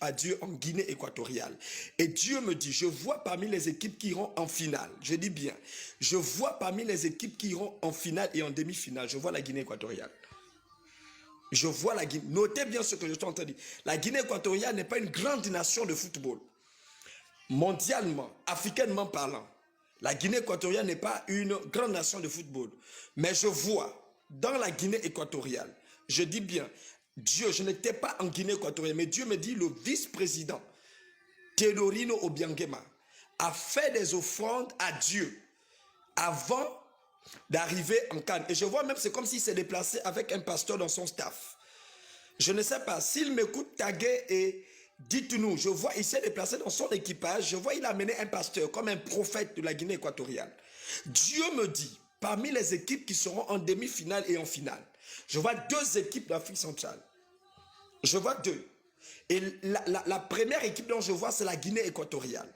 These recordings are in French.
à Dieu en Guinée équatoriale. Et Dieu me dit, je vois parmi les équipes qui iront en finale, je dis bien, je vois parmi les équipes qui iront en finale et en demi-finale, je vois la Guinée équatoriale. Je vois la Guinée. Notez bien ce que je suis en train de dire. La Guinée équatoriale n'est pas une grande nation de football. Mondialement, africainement parlant, la Guinée équatoriale n'est pas une grande nation de football. Mais je vois dans la Guinée équatoriale, je dis bien, Dieu, je n'étais pas en Guinée équatoriale, mais Dieu me dit, le vice-président Théodorino Obiangema a fait des offrandes à Dieu avant d'arriver en Cannes. Et je vois même, c'est comme s'il s'est déplacé avec un pasteur dans son staff. Je ne sais pas, s'il m'écoute, taguez et dites-nous. Je vois, il s'est déplacé dans son équipage. Je vois, il a amené un pasteur comme un prophète de la Guinée équatoriale. Dieu me dit, parmi les équipes qui seront en demi-finale et en finale, je vois 2 équipes d'Afrique centrale. Je vois 2. Et la première équipe dont je vois, c'est la Guinée équatoriale.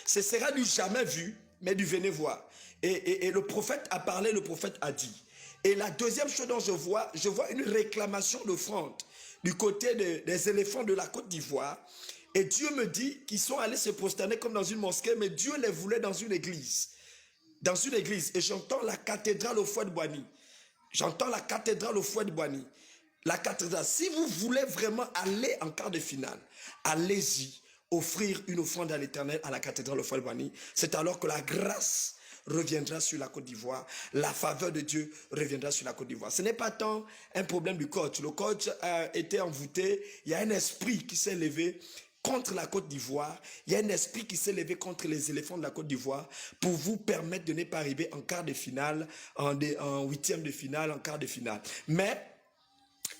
Ce sera du jamais vu, mais du venez voir. Et le prophète a parlé, le prophète a dit. Et la deuxième chose dont je vois une réclamation d'offrande du côté des éléphants de la Côte d'Ivoire. Et Dieu me dit qu'ils sont allés se prosterner comme dans une mosquée, mais Dieu les voulait dans une église. Dans une église. Et j'entends la cathédrale au Fouet de Boigny. J'entends la cathédrale au Fouet de Boigny. La cathédrale. Si vous voulez vraiment aller en quart de finale, allez-y, offrir une offrande à l'Éternel à la cathédrale au Fouet de Boigny. C'est alors que la grâce reviendra sur la Côte d'Ivoire, la faveur de Dieu reviendra sur la Côte d'Ivoire. Ce n'est pas tant un problème du coach. Le coach a été envoûté, il y a un esprit qui s'est levé contre la Côte d'Ivoire, il y a un esprit qui s'est levé contre les éléphants de la Côte d'Ivoire pour vous permettre de ne pas arriver en quart de finale, en 8e de finale, en quart de finale. Mais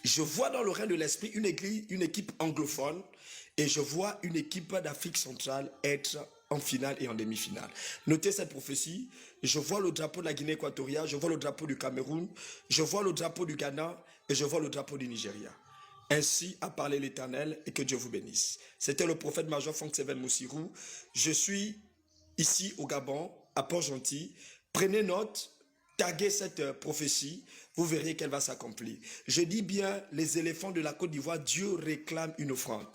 je vois dans le règne de l'esprit une équipe anglophone et je vois une équipe d'Afrique centrale être en finale et en demi-finale. Notez cette prophétie. Je vois le drapeau de la Guinée équatoriale, je vois le drapeau du Cameroun, je vois le drapeau du Ghana et je vois le drapeau du Nigeria. Ainsi a parlé l'Éternel et que Dieu vous bénisse. C'était le prophète major Franck Seven Moussirou. Je suis ici au Gabon, à Port-Gentil. Prenez note. Taguez cette prophétie, vous verrez qu'elle va s'accomplir. Je dis bien, les éléphants de la Côte d'Ivoire, Dieu réclame une offrande.